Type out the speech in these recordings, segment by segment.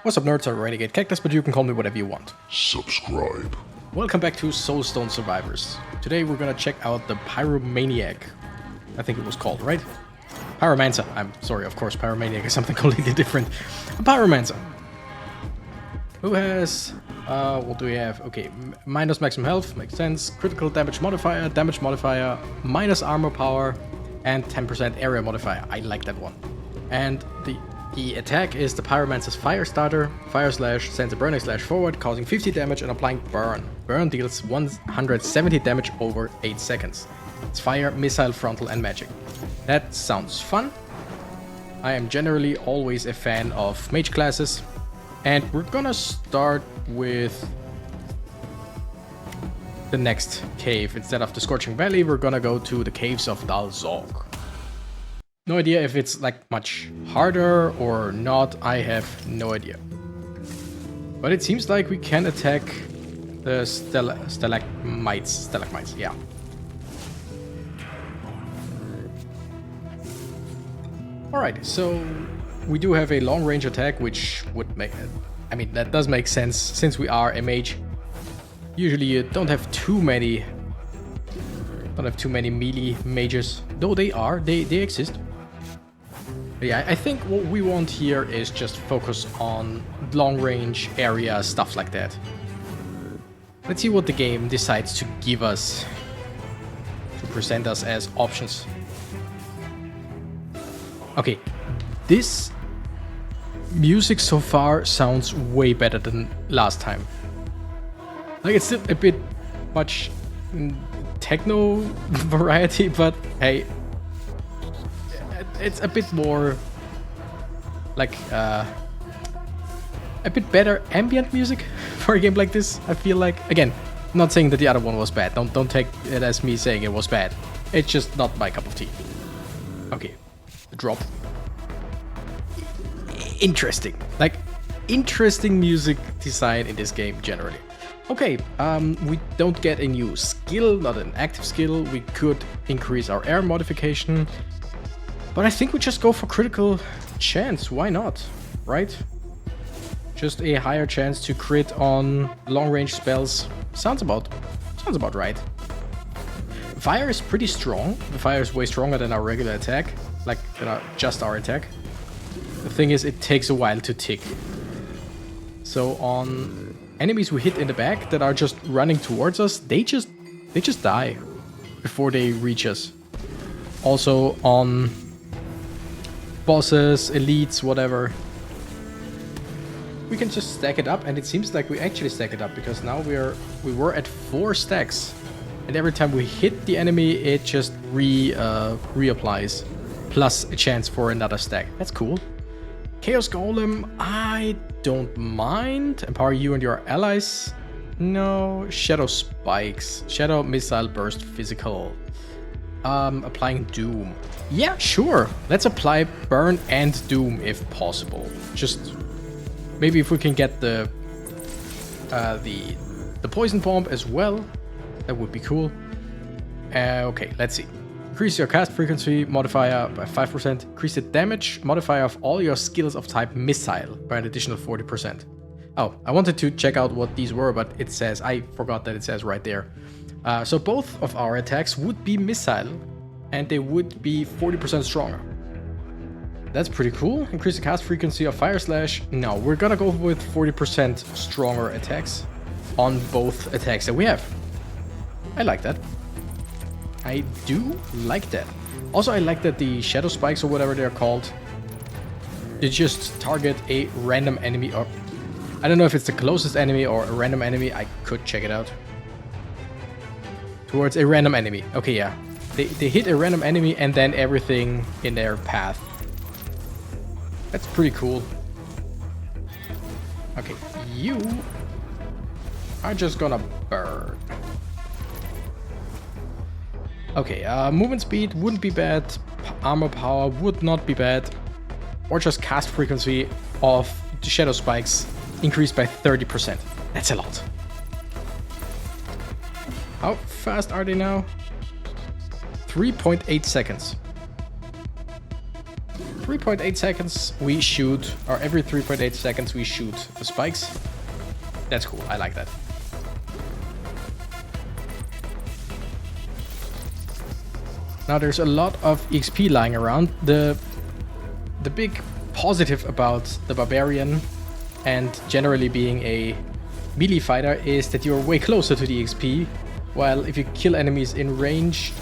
What's up, nerds? I'm Renegade Cactus, but you can call me whatever you want. Subscribe. Welcome back to Soulstone Survivors. Today we're gonna check out the Pyromaniac. I think it was called, right? Pyromancer. I'm sorry, of course, Pyromaniac is something completely different. A Pyromancer. Who has... what do we have? Okay, minus maximum health, makes sense. Critical damage modifier, minus armor power, and 10% area modifier. I like that one. And the attack is the Pyromancer's Fire Starter. Fire Slash sends a burning slash forward, causing 50 damage and applying burn. Burn deals 170 damage over 8 seconds. It's fire, missile, frontal, and magic. That sounds fun. I am generally always a fan of mage classes. And we're gonna start with the next cave. Instead of the Scorching Valley, we're gonna go to the caves of Dal Zog. No idea if it's like much harder or not, I have no idea. But it seems like we can attack the stalagmites, yeah. Alright, so we do have a long range attack, which would make it, I mean, that does make sense since we are a mage. Usually you don't have too many melee mages, though they exist. But yeah, I think what we want here is just focus on long range area, stuff like that. Let's see what the game decides to give us, to present us as options. Okay, this music so far sounds way better than last time. Like, it's still a bit much techno variety, but hey, it's a bit more like a bit better ambient music for a game like this. I feel like, again, not saying that the other one was bad. Don't take it as me saying it was bad. It's just not my cup of tea. Okay, the drop. Interesting, like interesting music design in this game generally. Okay, we don't get a new skill, not an active skill. We could increase our air modification. But I think we just go for critical chance. Why not? Right? Just a higher chance to crit on long-range spells. Sounds about right. Fire is pretty strong. The fire is way stronger than our regular attack. Like, just our attack. The thing is, it takes a while to tick. So on enemies we hit in the back that are just running towards us, they just die before they reach us. Also on bosses, elites, whatever, we can just stack it up, and it seems like we actually stack it up because now we were at 4 stacks, and every time we hit the enemy, it just reapplies, plus a chance for another stack. That's cool. Chaos Golem, I don't mind. Empower you and your allies. No. Shadow Spikes, Shadow Missile Burst Physical. Applying Doom. Yeah, sure. Let's apply Burn and Doom if possible. Just maybe if we can get the Poison Bomb as well, that would be cool. Okay, let's see. Increase your cast frequency modifier by 5%. Increase the damage modifier of all your skills of type Missile by an additional 40%. Oh, I wanted to check out what these were, but it says, I forgot that it says right there. So both of our attacks would be missile, and they would be 40% stronger. That's pretty cool. Increase the cast frequency of Fire Slash. No, we're gonna go with 40% stronger attacks on both attacks that we have. I like that. I do like that. Also, I like that the Shadow Spikes, or whatever they're called, they just target a random enemy, or I don't know if it's the closest enemy or a random enemy. I could check it out. Towards a random enemy. Okay, yeah. They hit a random enemy and then everything in their path. That's pretty cool. Okay, you are just gonna burn. Okay, movement speed wouldn't be bad. Armor power would not be bad. Or just cast frequency of the Shadow Spikes increased by 30%. That's a lot. How fast are they now? 3.8 seconds. 3.8 seconds we shoot, or every 3.8 seconds we shoot the spikes. That's cool, I like that. Now there's a lot of XP lying around. The big positive about the Barbarian and generally being a melee fighter is that you're way closer to the XP, while if you kill enemies in range,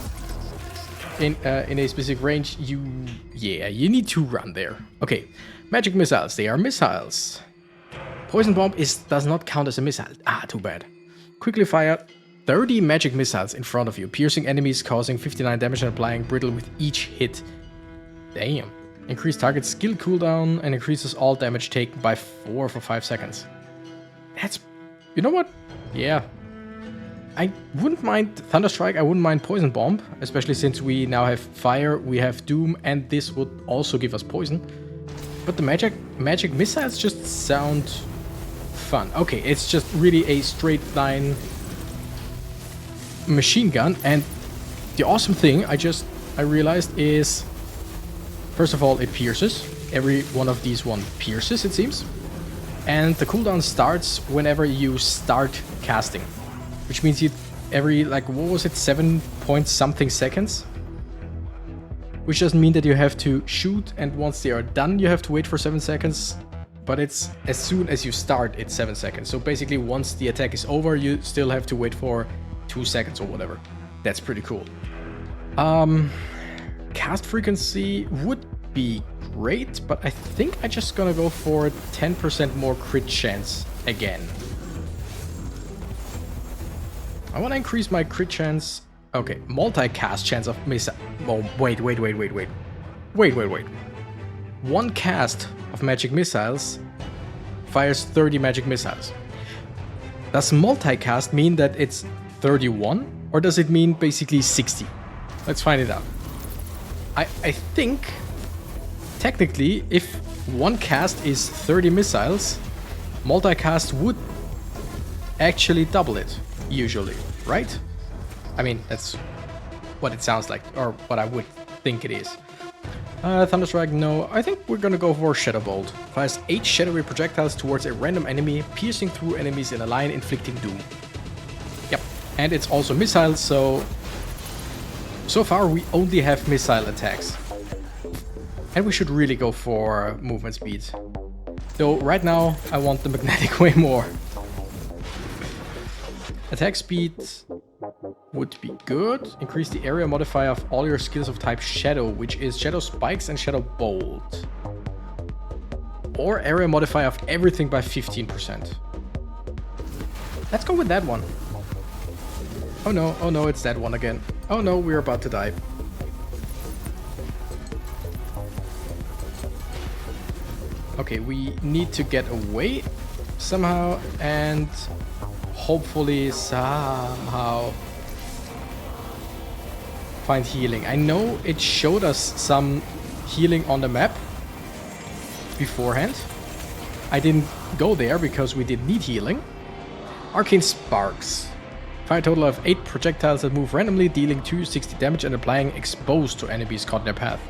in a specific range, you need to run there. Okay, magic missiles, they are missiles. Poison bomb does not count as a missile. Ah, too bad. Quickly fire 30 magic missiles in front of you, piercing enemies, causing 59 damage and applying brittle with each hit. Damn. Increase target skill cooldown and increases all damage taken by 4 for 5 seconds. That's... You know what? Yeah. I wouldn't mind Thunderstrike, I wouldn't mind Poison Bomb, especially since we now have Fire, we have Doom, and this would also give us Poison. But the magic missiles just sound fun. Okay, it's just really a straight line machine gun, and the awesome thing I realized is, first of all, it pierces. Every one of these pierces, it seems. And the cooldown starts whenever you start casting. Which means you every, like, what was it, 7 point something seconds? Which doesn't mean that you have to shoot, and once they are done, you have to wait for 7 seconds. But it's as soon as you start, it's 7 seconds. So basically, once the attack is over, you still have to wait for 2 seconds or whatever. That's pretty cool. Cast frequency would be great, but I think I'm just gonna go for 10% more crit chance again. I want to increase my crit chance. Okay, multi-cast chance of missile. Oh, wait. One cast of magic missiles fires 30 magic missiles. Does multicast mean that it's 31? Or does it mean basically 60? Let's find it out. I think, technically, if one cast is 30 missiles, multicast would actually double it. Usually, right? I mean, that's what it sounds like, or what I would think it is. Thunderstrike, no. I think we're gonna go for Shadow Bolt. Fires 8 shadowy projectiles towards a random enemy, piercing through enemies in a line, inflicting doom. Yep, and it's also missile, so far we only have missile attacks. And we should really go for movement speed. Though right now, I want the magnetic way more. Attack speed would be good. Increase the area modifier of all your skills of type Shadow, which is Shadow Spikes and Shadow Bolt. Or area modifier of everything by 15%. Let's go with that one. Oh no, it's that one again. Oh no, we're about to die. Okay, we need to get away somehow and hopefully somehow find healing. I know it showed us some healing on the map beforehand. I didn't go there because we didn't need healing. Arcane Sparks. Fire a total of 8 projectiles that move randomly, dealing 260 damage and applying exposed to enemies caught in their path.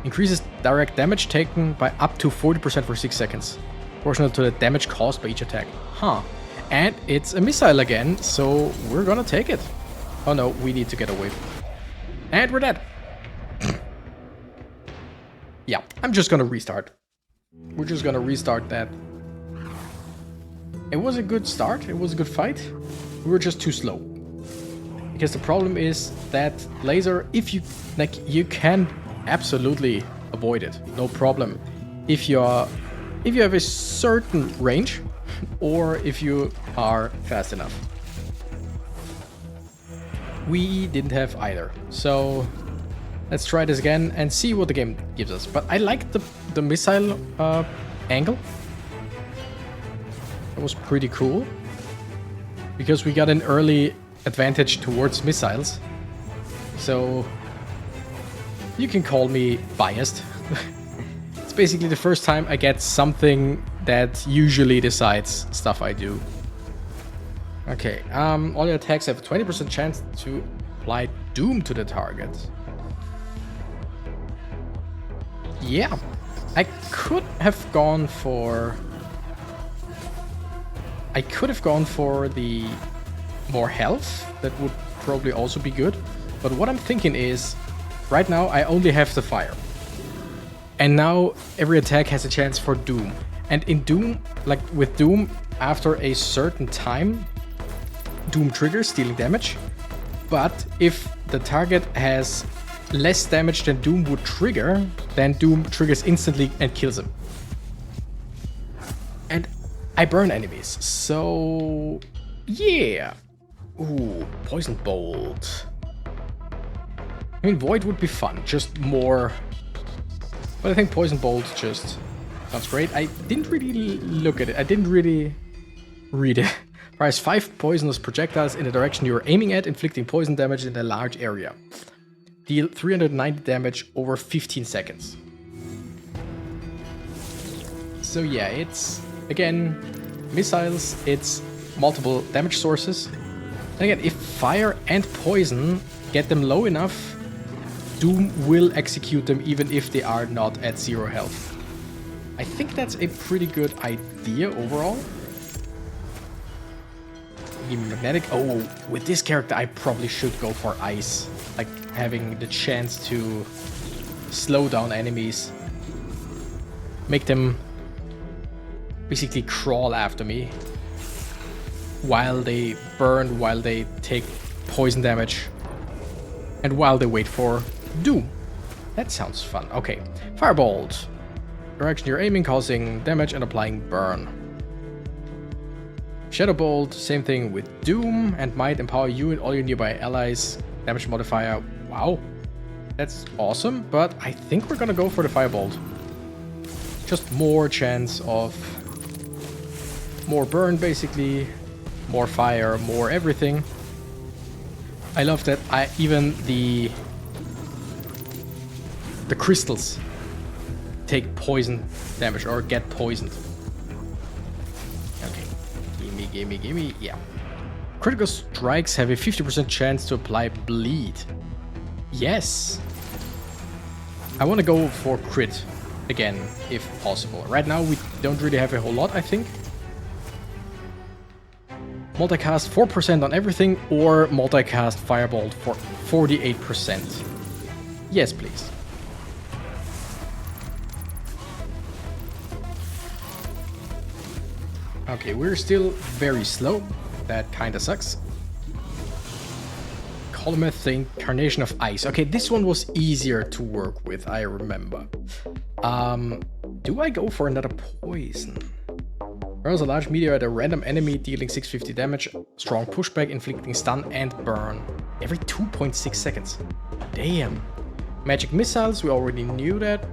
Increases direct damage taken by up to 40% for 6 seconds. Proportional to the damage caused by each attack. Huh. And it's a missile again, so we're gonna take it. Oh no, we need to get away. And we're dead. Yeah, I'm just gonna restart. We're just gonna restart that. It was a good start, it was a good fight. We were just too slow. Because the problem is that laser, if you like, you can absolutely avoid it, no problem. If you have a certain range, or if you are fast enough. We didn't have either, so let's try this again and see what the game gives us. But I like the missile angle. It was pretty cool because we got an early advantage towards missiles. So you can call me biased. It's basically the first time I get something that usually decides stuff I do. Okay, all your attacks have a 20% chance to apply Doom to the target. Yeah, I could have gone for... the more health. That would probably also be good. But what I'm thinking is, right now I only have the fire. And now every attack has a chance for Doom. And in Doom, like with Doom, after a certain time, Doom triggers, dealing damage. But if the target has less damage than Doom would trigger, then Doom triggers instantly and kills him. And I burn enemies, so yeah. Ooh, Poison Bolt. I mean, Void would be fun, just more. But I think Poison Bolt just sounds great. I didn't really look at it. I didn't really read it. Fires 5 poisonous projectiles in the direction you are aiming at, inflicting poison damage in a large area. Deal 390 damage over 15 seconds. So yeah, it's, again, missiles, it's multiple damage sources. And again, if fire and poison get them low enough, Doom will execute them even if they are not at 0 health. I think that's a pretty good idea overall. Even magnetic. Oh, with this character I probably should go for ice. Like having the chance to slow down enemies. Make them basically crawl after me. While they burn, while they take poison damage. And while they wait for Doom. That sounds fun. Okay. Firebolt. Direction you're aiming, causing damage and applying burn. Shadow Bolt, same thing with Doom, and might empower you and all your nearby allies. Damage modifier, wow. That's awesome, but I think we're gonna go for the Firebolt. Just more chance of more burn, basically. More fire, more everything. I love that even the crystals take poison damage or get poisoned. Okay, gimme, yeah. Critical strikes have a 50% chance to apply bleed. Yes. I want to go for crit again, if possible. Right now we don't really have a whole lot, I think. Multicast 4% on everything, or multicast Firebolt for 48%. Yes, please. Okay, we're still very slow. That kinda sucks. Colometh, the Incarnation of Ice. Okay, this one was easier to work with, I remember. Do I go for another poison? Hurls a large meteor at a random enemy, dealing 650 damage. Strong pushback, inflicting stun and burn. Every 2.6 seconds. Damn. Magic missiles, we already knew that.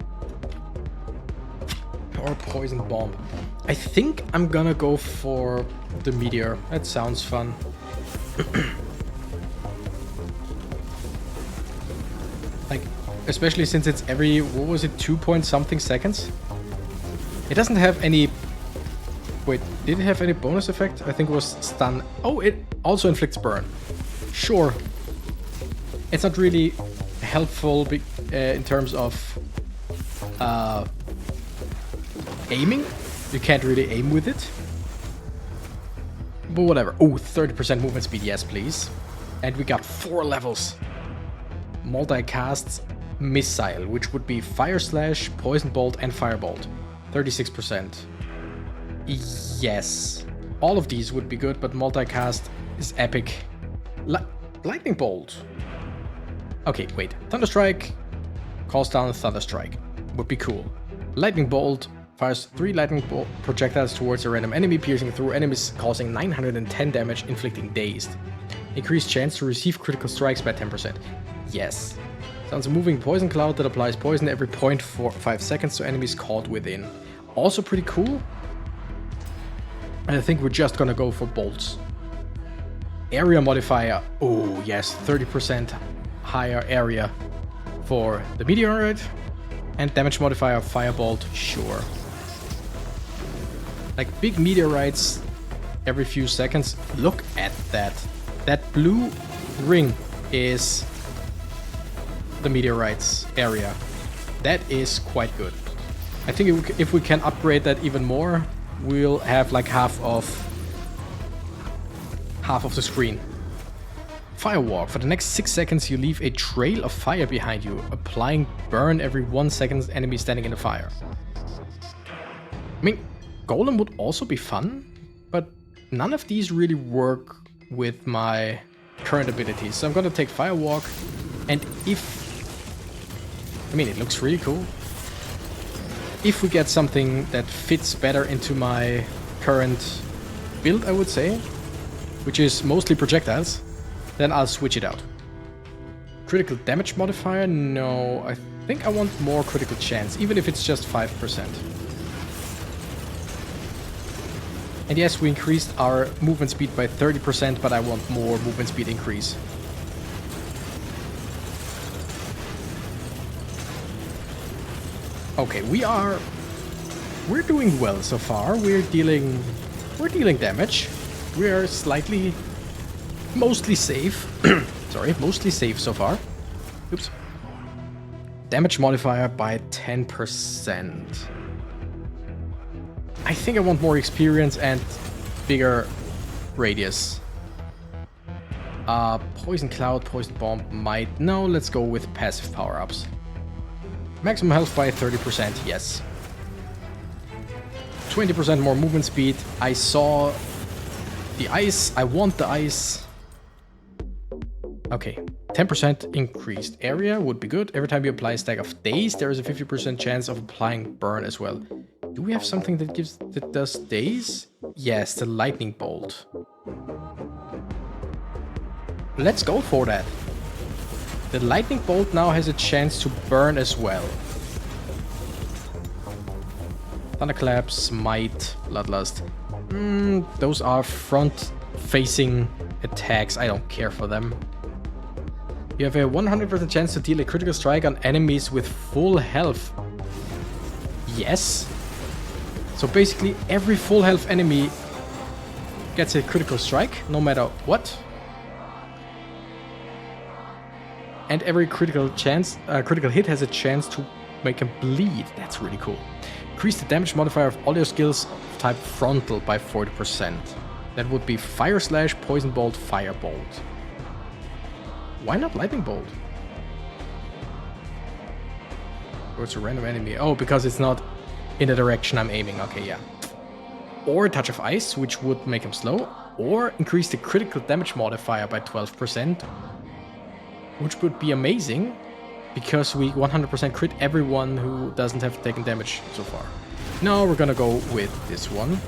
Or poison bomb. I think I'm gonna go for the meteor. That sounds fun. Like, especially since it's every, what was it, 2 point something seconds? It doesn't have any... Wait, did it have any bonus effect? I think it was stun. Oh, it also inflicts burn. Sure. It's not really helpful in terms of aiming. You can't really aim with it. But whatever. Oh, 30% movement speed, yes please. And we got 4 levels. Multicast missile, which would be Fire Slash, Poison Bolt, and Firebolt. 36%. Yes. All of these would be good, but multicast is epic. Lightning Bolt. Okay, wait. Thunderstrike calls down Thunderstrike. Would be cool. Lightning Bolt fires 3 lightning bolt projectiles towards a random enemy, piercing through enemies, causing 910 damage, inflicting dazed. Increased chance to receive critical strikes by 10%. Yes. Sounds a moving poison cloud that applies poison every 0.5 seconds to enemies caught within. Also pretty cool. And I think we're just gonna go for bolts. Area modifier. Oh yes, 30% higher area for the meteorite. And damage modifier Firebolt, sure. Like big meteorites every few seconds. Look at that. That blue ring is the meteorites area. That is quite good. I think if we can upgrade that even more, we'll have like half of the screen. Firewalk. For the next 6 seconds, you leave a trail of fire behind you, applying burn every 1 second enemy standing in the fire. I mean, Golem would also be fun, but none of these really work with my current abilities. So I'm gonna take Firewalk, and I mean, it looks really cool. If we get something that fits better into my current build, I would say, which is mostly projectiles, then I'll switch it out. Critical damage modifier? No, I think I want more critical chance, even if it's just 5%. And yes, we increased our movement speed by 30%, but I want more movement speed increase. Okay, we're doing well so far. We're dealing damage. We are mostly safe. Sorry, mostly safe so far. Oops. Damage modifier by 10%. I think I want more experience and bigger radius. Poison Cloud, Poison Bomb might... No, let's go with passive power-ups. Maximum health by 30%, yes. 20% more movement speed. I saw the ice. I want the ice. Okay. 10% increased area would be good. Every time you apply a stack of days, there is a 50% chance of applying burn as well. Do we have something that does days? Yes, the lightning bolt. Let's go for that. The lightning bolt now has a chance to burn as well. Thunderclap, Smite, Bloodlust. Those are front-facing attacks. I don't care for them. You have a 100% chance to deal a critical strike on enemies with full health. Yes. So basically every full health enemy gets a critical strike, no matter what. And every critical hit has a chance to make him bleed. That's really cool. Increase the damage modifier of all your skills of type frontal by 40%. That would be Fire Slash, Poison Bolt, Fire Bolt. Why not Lightning Bolt? Or it's a random enemy. Oh, because it's not in the direction I'm aiming. Okay, yeah. Or Touch of Ice, which would make him slow. Or increase the critical damage modifier by 12%. Which would be amazing, because we 100% crit everyone who doesn't have taken damage so far. No, we're gonna go with this one.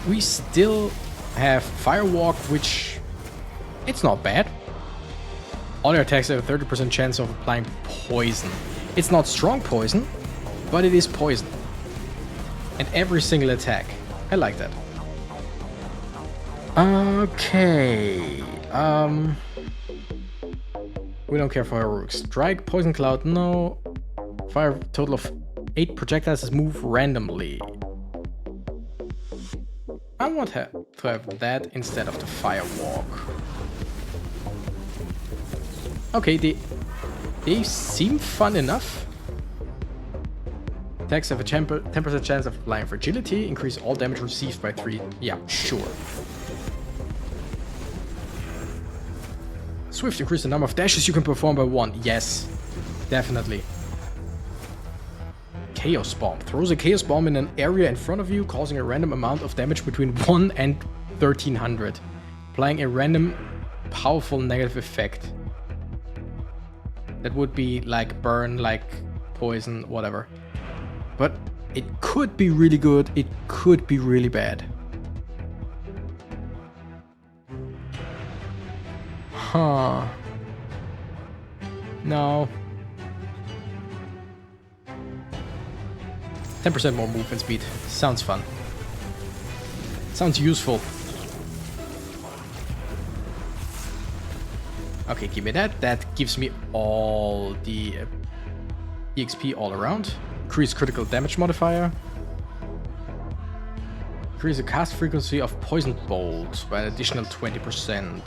We still have Firewalk, which it's not bad. All your attacks have a 30% chance of applying poison. It's not strong poison, but it is poison. And every single attack. I like that. Okay. We don't care for heroic strike. Poison Cloud, no. Fire total of 8 projectiles move randomly. I want to have that instead of the Firewalk. Okay, they seem fun enough. Attacks have a 10% chance of applying fragility. Increase all damage received by 3. Yeah, sure. Swift, increase the number of dashes you can perform by 1. Yes, definitely. Chaos Bomb. Throws a Chaos Bomb in an area in front of you, causing a random amount of damage between 1 and 1300. Applying a random, powerful negative effect. That would be like burn, like poison, whatever. But it could be really good, it could be really bad. Huh. No. 10% more movement speed. Sounds fun. Sounds useful. Okay, give me that. That gives me all the EXP all around. Increase critical damage modifier. Increase the cast frequency of Poison Bolt by an additional 20%.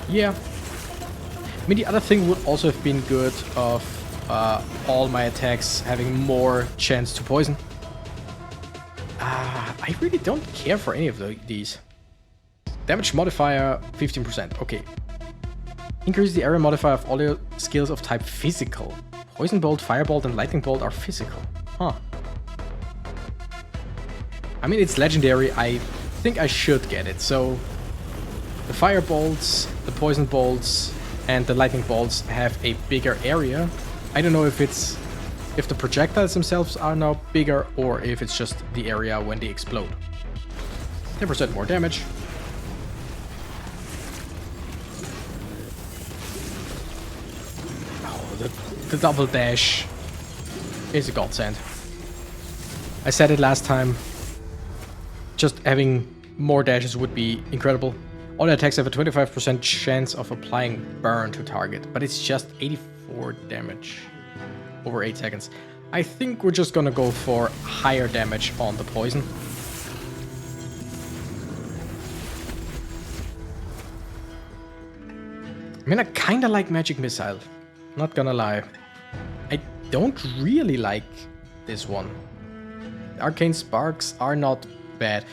Yeah. I mean, the other thing would also have been good of all my attacks having more chance to poison. I really don't care for any of these. Damage modifier 15%. Okay. Increase the area modifier of all your skills of type physical. Poison bolt, firebolt, and lightning bolt are physical. Huh. I mean, it's legendary. I think I should get it. So the fire bolts, the poison bolts, and the lightning bolts have a bigger area. I don't know if the projectiles themselves are now bigger or if it's just the area when they explode. 10% more damage. Oh, the double dash is a godsend. I said it last time. Just having more dashes would be incredible. All attacks have a 25% chance of applying burn to target, but it's just 84 damage over 8 seconds. I think we're just gonna go for higher damage on the poison. I mean, I kinda like Magic Missile, not gonna lie. I don't really like this one. Arcane Sparks are not bad.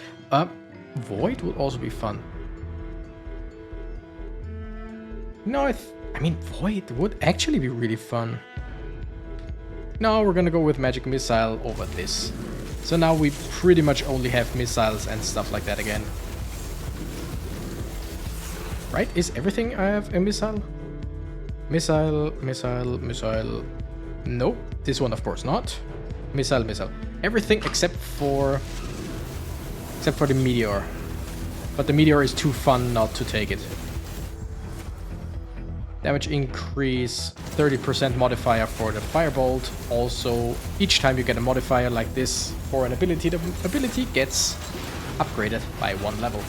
Void would also be fun. No, I mean, Void would actually be really fun. No, we're gonna go with Magic Missile over this. So now we pretty much only have missiles and stuff like that again. Right? Is everything I have a missile? Missile, missile, missile. Nope. This one, of course not. Missile, missile. Everything except for the meteor. But the meteor is too fun not to take it. Damage increase, 30% modifier for the firebolt. Also, each time you get a modifier like this for an ability, the ability gets upgraded by 1 level.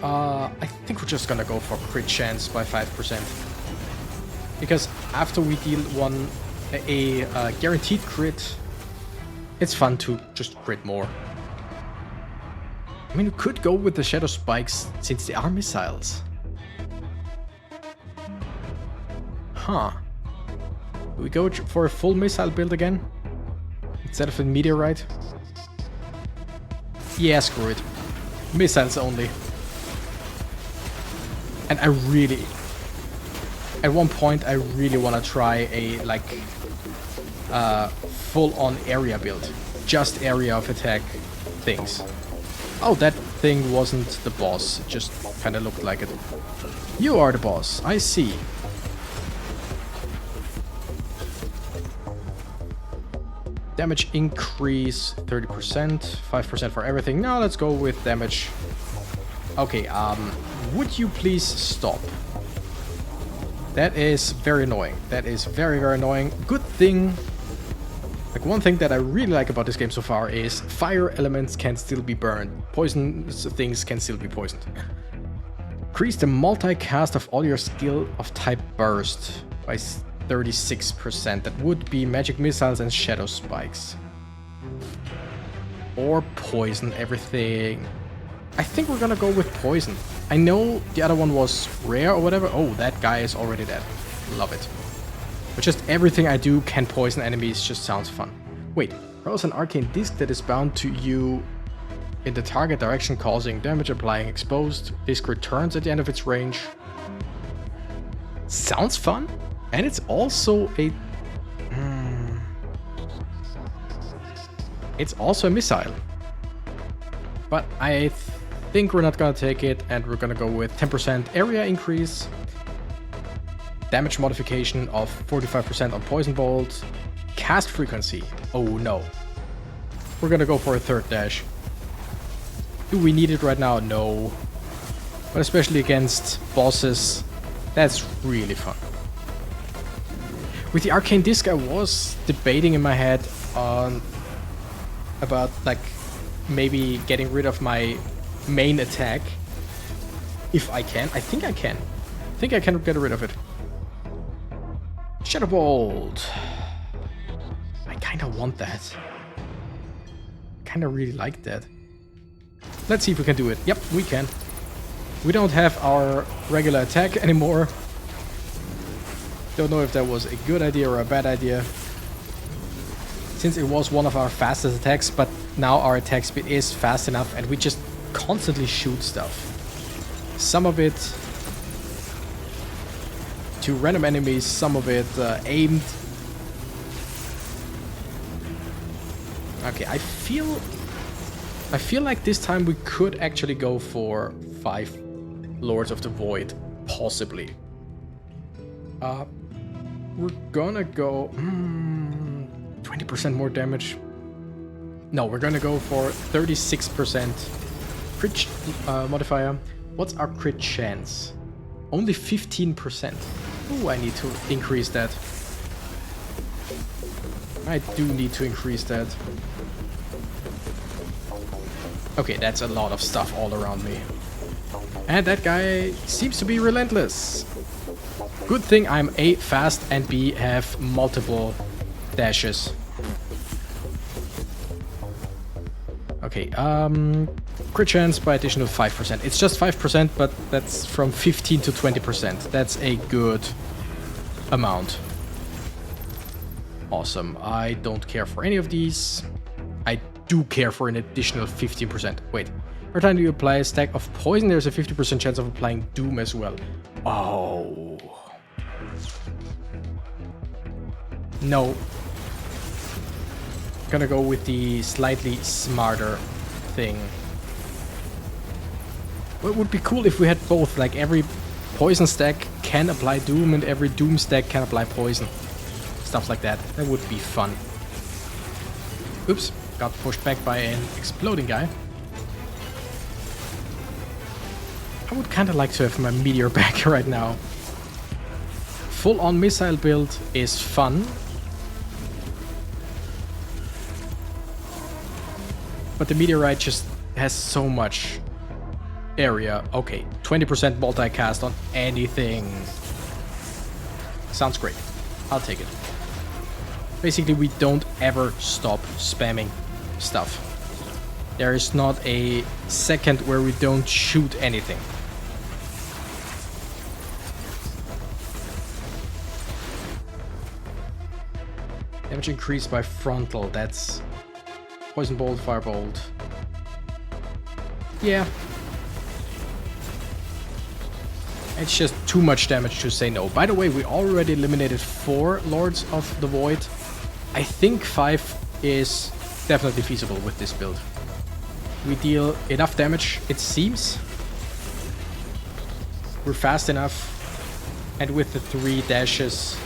I think we're just gonna go for crit chance by 5%. Because after we deal a guaranteed crit, it's fun to just crit more. I mean, we could go with the Shadow Spikes since they are missiles. Huh. Do we go for a full missile build again? Instead of a meteorite? Yeah, screw it. Missiles only. And I really... At one point, I really want to try a, like, full-on area build. Just area of attack things. Oh, that thing wasn't the boss. It just kind of looked like it. You are the boss. I see. Damage increase 30%, 5% for everything. Now let's go with damage. Okay, would you please stop? That is very annoying. That is very, very annoying. Good thing, like one thing that I really like about this game so far is fire elements can still be burned. Poison things can still be poisoned. Increase the multicast of all your skill of type burst by 36%. That would be magic missiles and shadow spikes. Or poison everything. I think we're gonna go with poison. I know the other one was rare or whatever. Oh, that guy is already dead. Love it. But just everything I do can poison enemies just sounds fun. Wait, throws an arcane disc that is bound to you in the target direction, causing damage, applying exposed. Disc returns at the end of its range. Sounds fun. And it's also a... It's also a missile. But I think we're not gonna take it, and we're gonna go with 10% area increase. Damage modification of 45% on Poison Bolt. Cast frequency. Oh no. We're gonna go for a third dash. Do we need it right now? No. But especially against bosses, that's really fun. With the Arcane Disc, I was debating in my head on about like maybe getting rid of my main attack. If I can. I think I can. I think I can get rid of it. Shadow Bolt. I kind of want that. Kind of really like that. Let's see if we can do it. Yep, we can. We don't have our regular attack anymore. Don't know if that was a good idea or a bad idea. Since it was one of our fastest attacks, but now our attack speed is fast enough and we just constantly shoot stuff. Some of it to random enemies, some of it aimed. Okay, I feel like this time we could actually go for 5 Lords of the Void, possibly. We're gonna go 20% more damage. No, we're gonna go for 36% crit modifier. What's our crit chance? Only 15%. Ooh, I need to increase that. I do need to increase that. Okay, that's a lot of stuff all around me. And that guy seems to be relentless. Good thing I'm A, fast, and B, have multiple dashes. Okay, crit chance by additional 5%. It's just 5%, but that's from 15 to 20%. That's a good amount. Awesome. I don't care for any of these. I do care for an additional 15%. Wait. Every time you apply a stack of poison, there's a 50% chance of applying doom as well. Oh. No. Gonna go with the slightly smarter thing. Well, it would be cool if we had both. Like every poison stack can apply doom and every doom stack can apply poison. Stuff like that. That would be fun. Oops. Got pushed back by an exploding guy. I would kind of like to have my meteor back right now. Full-on missile build is fun. But the meteorite just has so much area. Okay, 20% multicast on anything. Sounds great. I'll take it. Basically, we don't ever stop spamming stuff. There is not a second where we don't shoot anything. Damage increased by frontal. That's poison bolt, firebolt. Yeah. It's just too much damage to say no. By the way, we already eliminated 4 Lords of the Void. I think 5 is definitely feasible with this build. We deal enough damage, it seems. We're fast enough. And with the 3 dashes,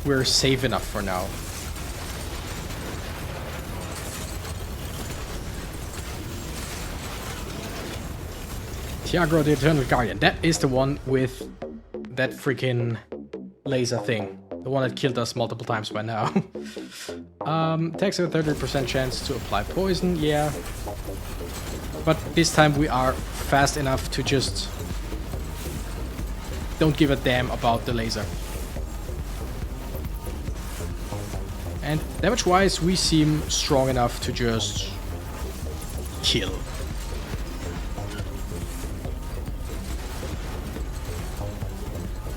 we're safe enough for now. Tiagro the Eternal Guardian. That is the one with that freaking laser thing. The one that killed us multiple times by now. Takes a 30% chance to apply poison, yeah. But this time we are fast enough to just don't give a damn about the laser. And damage-wise, we seem strong enough to just kill.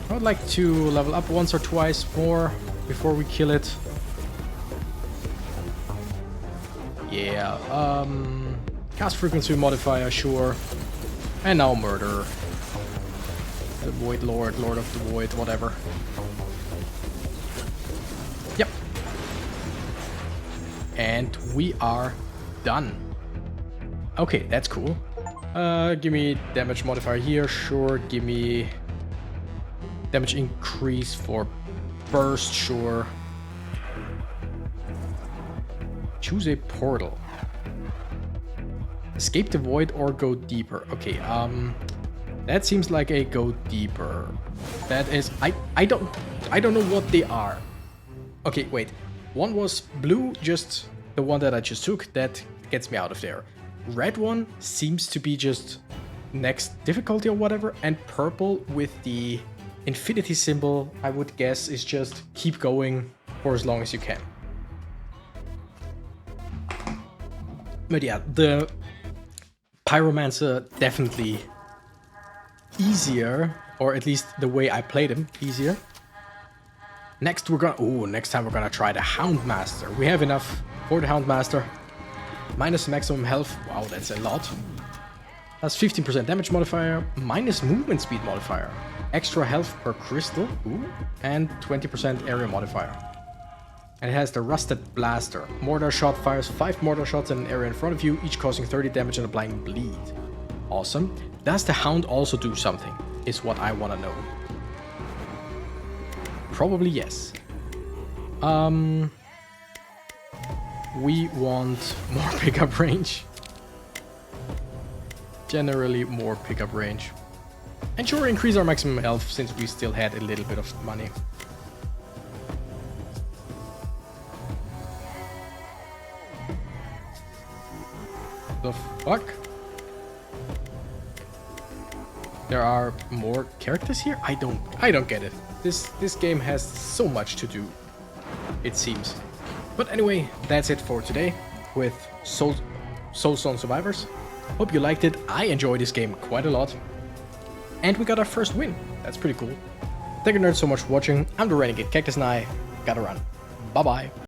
I would like to level up once or twice more before we kill it. Yeah, cast frequency modifier, sure. And now murder. The Void Lord, Lord of the Void, whatever. Yep. And we are done. Okay, that's cool. Give me damage modifier here, sure. Give me damage increase for burst, sure. Choose a portal. Escape the void or go deeper. Okay, that seems like a go deeper. That is, I don't know what they are. Okay, wait. One was blue, just the one that I just took. That gets me out of there. Red one seems to be just next difficulty or whatever, and purple with the infinity symbol, I would guess, is just keep going for as long as you can. But yeah, the Pyromancer definitely easier, or at least the way I played him easier. Next time we're gonna try the Houndmaster. We have enough for the Houndmaster. Minus maximum health. Wow, that's a lot. Has 15% damage modifier, minus movement speed modifier, extra health per crystal, and 20% area modifier. And it has the Rusted Blaster. Mortar shot fires 5 mortar shots in an area in front of you, each causing 30 damage and applying bleed. Awesome. Does the Hound also do something? Is what I want to know. Probably yes. We want more pickup range. Generally more pickup range. And sure, increase our maximum health since we still had a little bit of money. The fuck? There are more characters here? I don't get it. This game has so much to do, it seems. But anyway, that's it for today with Soulstone Survivors. Hope you liked it. I enjoyed this game quite a lot. And we got our first win. That's pretty cool. Thank you nerds so much for watching. I'm the Renegade Cactus and I gotta run. Bye bye.